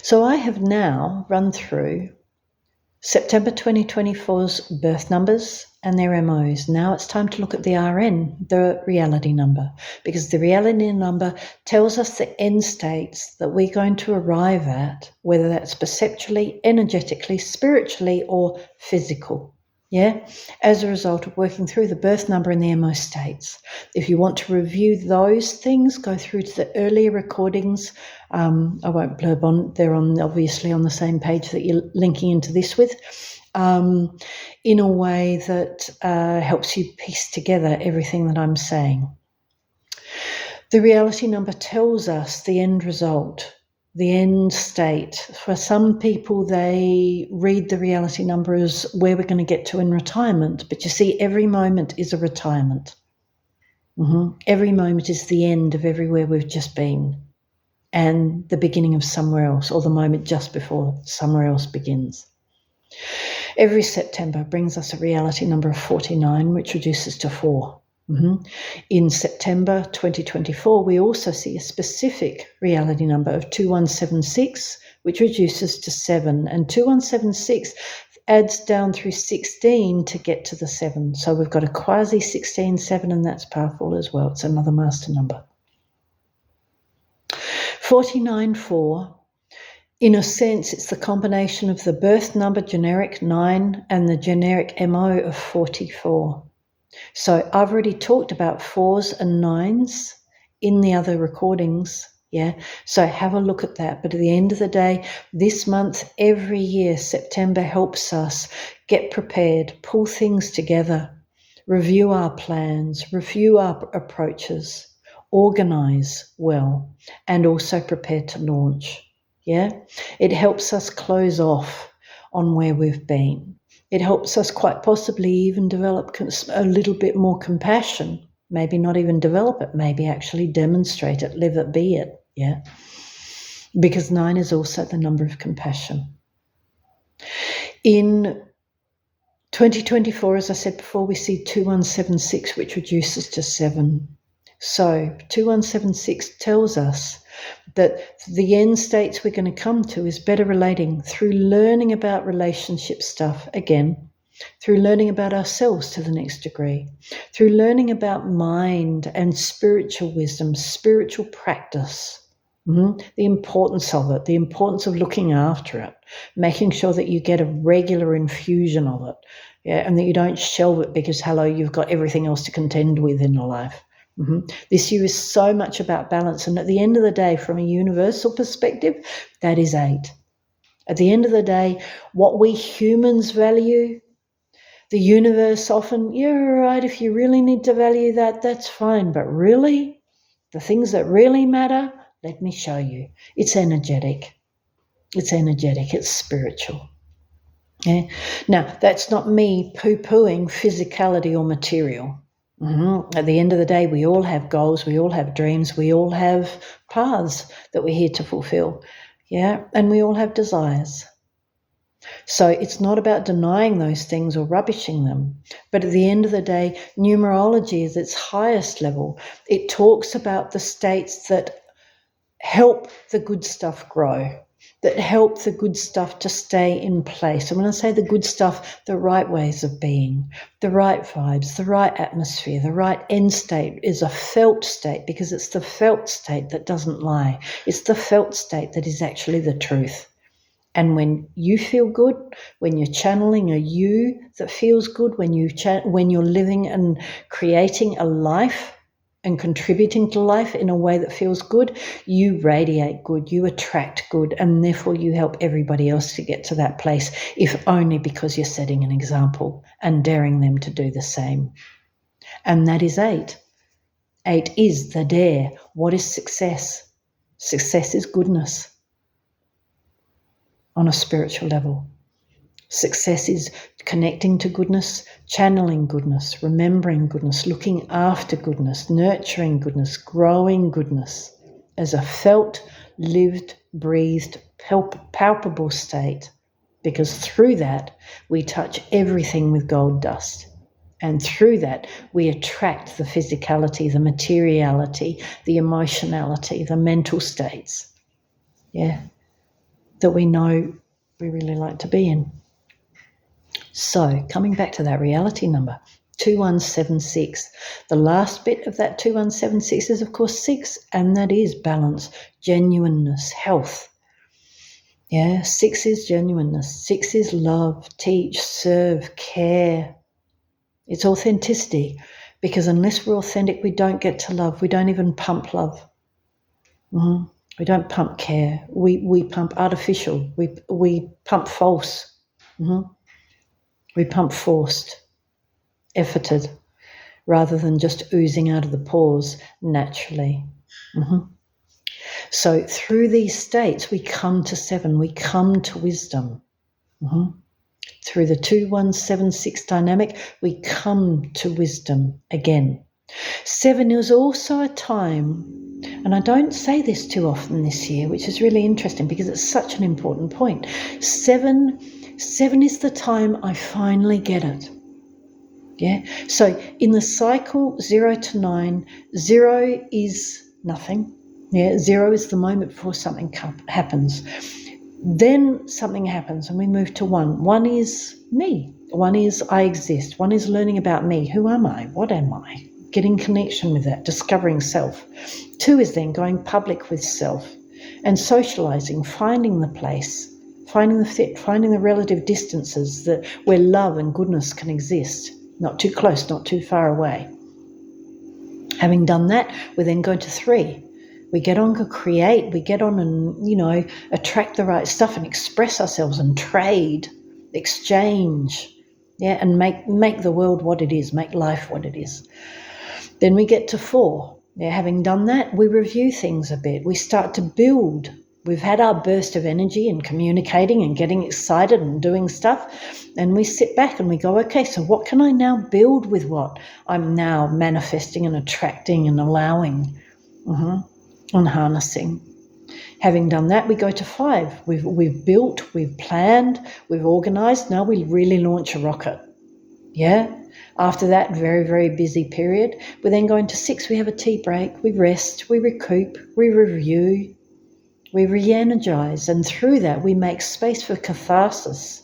So I have now run through September 2024's birth numbers and their MOs. Now it's time to look at the RN, the reality number, because the reality number tells us the end states that we're going to arrive at, whether that's perceptually, energetically, spiritually, or physical. Yeah, as a result of working through the birth number and the MO states. If you want to review those things, go through to the earlier recordings. I won't blurb on, they're obviously on the same page that you're linking into this with, in a way that helps you piece together everything that I'm saying. The reality number tells us the end result, the end state. For some people, they read the reality number as where we're going to get to in retirement. But you see, every moment is a retirement. Every moment is the end of everywhere we've just been and the beginning of somewhere else, or the moment just before somewhere else begins. Every September brings us a reality number of 49, which reduces to 4. In September 2024, we also see a specific reality number of 2176, which reduces to 7. And 2176 adds down through 16 to get to the 7. So we've got a quasi 16, 7, and that's powerful as well. It's another master number. 49-4, in a sense, it's the combination of the birth number generic 9 and the generic MO of 44. So I've already talked about 4s and 9s in the other recordings, yeah? So have a look at that. But at the end of the day, this month, every year, September helps us get prepared, pull things together, review our plans, review our approaches, organise well, and also prepare to launch, yeah? It helps us close off on where we've been. It helps us quite possibly even develop a little bit more compassion. Maybe not even develop it, maybe actually demonstrate it, live it, be it, yeah? Because 9 is also the number of compassion. In 2024, as I said before, we see 2176, which reduces to 7. So 2176 tells us that the end states we're going to come to is better relating through learning about relationship stuff again, through learning about ourselves to the next degree, through learning about mind and spiritual wisdom, spiritual practice, the importance of it, the importance of looking after it, making sure that you get a regular infusion of it, yeah, and that you don't shelve it because, hello, you've got everything else to contend with in your life. This year is so much about balance, and at the end of the day, from a universal perspective, that is 8. At the end of the day, what we humans value, the universe often, you're right, if you really need to value that, that's fine, but really, the things that really matter, let me show you. It's energetic. It's energetic. It's spiritual. Yeah? Now, that's not me poo-pooing physicality or material. At the end of the day, we all have goals, we all have dreams, we all have paths that we're here to fulfill, yeah, and we all have desires. So it's not about denying those things or rubbishing them, but at the end of the day, numerology is its highest level. It talks about the states that help the good stuff grow, that help the good stuff to stay in place. And when I say the good stuff, the right ways of being, the right vibes, the right atmosphere, the right end state is a felt state, because it's the felt state that doesn't lie. It's the felt state that is actually the truth. And when you feel good, when you're channeling a you that feels good, when you're living and creating a life and contributing to life in a way that feels good, you radiate good, you attract good, and therefore you help everybody else to get to that place, if only because you're setting an example and daring them to do the same. And that is 8. 8 is the dare. What is success? Success is goodness on a spiritual level. Success is connecting to goodness, channeling goodness, remembering goodness, looking after goodness, nurturing goodness, growing goodness as a felt, lived, breathed, palpable state. Because through that, we touch everything with gold dust. And through that, we attract the physicality, the materiality, the emotionality, the mental states. Yeah. that we know we really like to be in. So coming back to that reality number, 2176. The last bit of that 2176 is, of course, 6, and that is balance, genuineness, health. Yeah, 6 is genuineness. 6 is love, teach, serve, care. It's authenticity, because unless we're authentic, we don't get to love. We don't even pump love. We don't pump care. We pump artificial. We pump false. We pump forced, efforted, rather than just oozing out of the pores naturally. So through these states, we come to 7, we come to wisdom. Through the 2176 dynamic, we come to wisdom again. 7 is also a time, and I don't say this too often this year, which is really interesting because it's such an important point. 7 is the time I finally get it. Yeah. So in the cycle 0 to 9, 0 is nothing. Yeah. 0 is the moment before something happens. Then something happens and we move to 1. 1 is me. 1 is I exist. 1 is learning about me. Who am I? What am I? Getting connection with that, discovering self. 2 is then going public with self and socializing, finding the place, finding the fit, finding the relative distances that where love and goodness can exist. Not too close, not too far away. Having done that, we then go to 3. We get on to create, we get on and, attract the right stuff and express ourselves and trade, exchange, and make the world what it is, make life what it is. Then we get to 4. Having done that, we review things a bit. We start to build. We've had our burst of energy and communicating and getting excited and doing stuff, and we sit back and we go, okay, so what can I now build with what I'm now manifesting and attracting and allowing and harnessing? Having done that, we go to 5. We've built, we've planned, we've organised. Now we really launch a rocket. After that very, very busy period, we then go into 6. We have a tea break, we rest, we recoup, we review, we re-energize, and through that we make space for catharsis.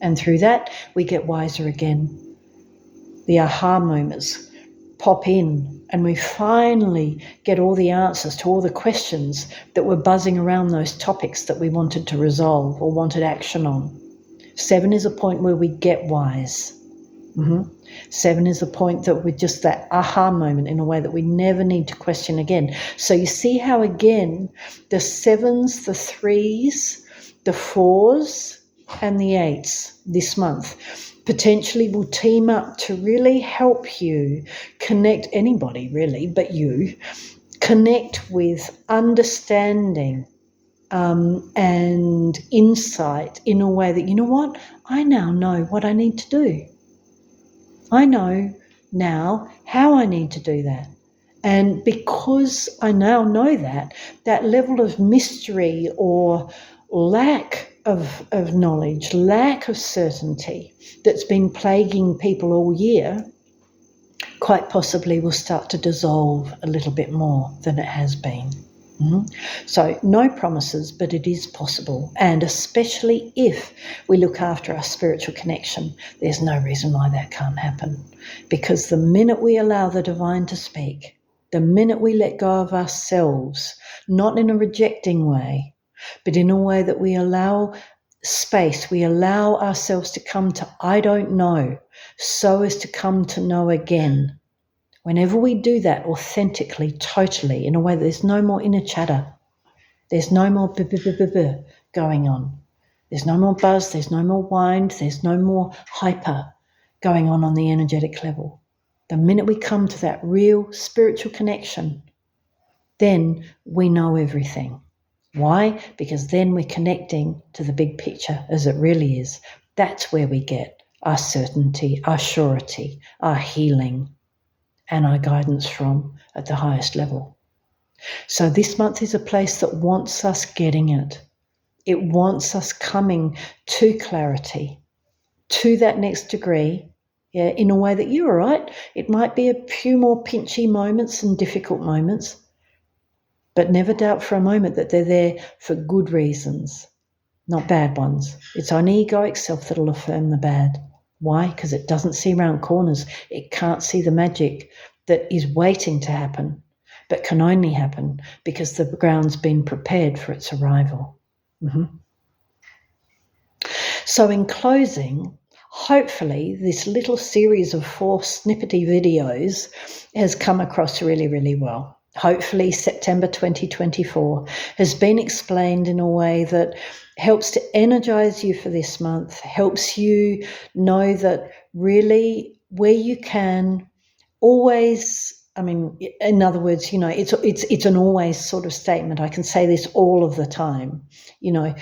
And through that we get wiser again. The aha moments pop in and we finally get all the answers to all the questions that were buzzing around those topics that we wanted to resolve or wanted action on. 7 is a point where we get wise. 7 is a point that with just that aha moment in a way that we never need to question again. So you see how, again, the 7s, the 3s, the 4s and the 8s this month potentially will team up to really help you connect, anybody really, but you, connect with understanding and insight in a way that, you know what, I now know what I need to do. I know now how I need to do that. And because I now know that level of mystery or lack of knowledge, lack of certainty that's been plaguing people all year, quite possibly will start to dissolve a little bit more than it has been. So no promises, but it is possible. And especially if we look after our spiritual connection, there's no reason why that can't happen. Because the minute we allow the divine to speak, the minute we let go of ourselves, not in a rejecting way, but in a way that we allow space, we allow ourselves to come to I don't know, so as to come to know again. Whenever we do that authentically, totally, in a way that there's no more inner chatter, there's no more going on, there's no more buzz, there's no more wind, there's no more hyper going on the energetic level. The minute we come to that real spiritual connection, then we know everything. Why? Because then we're connecting to the big picture as it really is. That's where we get our certainty, our surety, our healing, and our guidance from at the highest level. So this month is a place that wants us getting it. It wants us coming to clarity, to that next degree, in a way that you're all right. It might be a few more pinchy moments and difficult moments, but never doubt for a moment that they're there for good reasons. not bad ones. It's only egoic self that'll affirm the bad. Why? Because it doesn't see round corners. It can't see the magic that is waiting to happen, but can only happen because the ground's been prepared for its arrival. So in closing, hopefully this little series of 4 snippety videos has come across really, really well. Hopefully September 2024 has been explained in a way that helps to energize you for this month, helps you know that really where you can always, I mean, in other words, you know, it's an always sort of statement. I can say this all of the time, you know,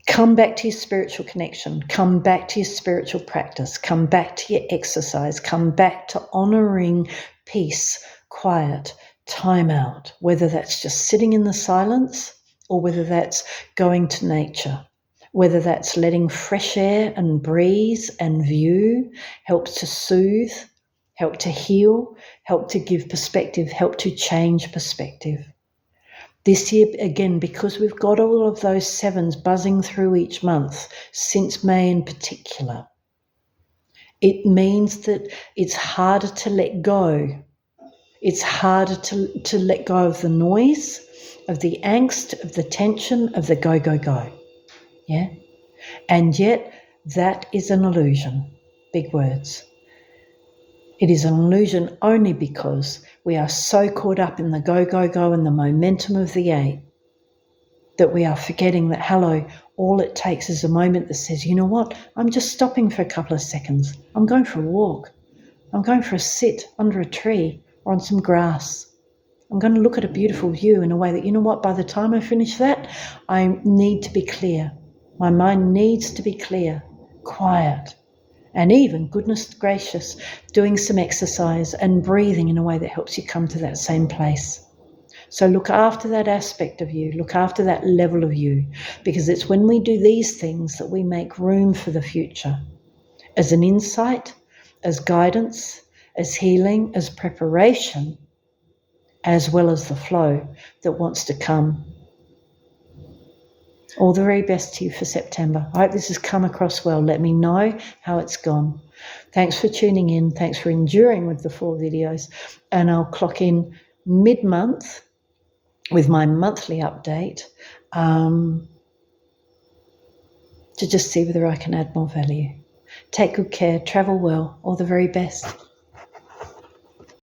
come back to your spiritual connection, come back to your spiritual practice, come back to your exercise, come back to honoring peace, quiet, time out, whether that's just sitting in the silence or whether that's going to nature, whether that's letting fresh air and breeze and view help to soothe, help to heal, help to give perspective, help to change perspective. This year, again, because we've got all of those 7s buzzing through each month, since May in particular, it means that it's harder to let go. It's harder to let go of the noise, of the angst, of the tension, of the go, go, go. Yeah? And yet, that is an illusion. Big words. It is an illusion only because we are so caught up in the go, go, go and the momentum of the 8 that we are forgetting that, hello, all it takes is a moment that says, you know what, I'm just stopping for a couple of seconds. I'm going for a walk. I'm going for a sit under a tree or on some grass. I'm going to look at a beautiful view in a way that, you know what, by the time I finish that, I need to be clear. My mind needs to be clear, quiet, and even, goodness gracious, doing some exercise and breathing in a way that helps you come to that same place. So look after that aspect of you, look after that level of you, because it's when we do these things that we make room for the future as an insight, as guidance, as healing, as preparation, as well as the flow that wants to come. All the very best to you for September. I hope this has come across well. Let me know how it's gone. Thanks for tuning in. Thanks for enduring with the 4 videos. And I'll clock in mid-month with my monthly update to just see whether I can add more value. Take good care, travel well, all the very best.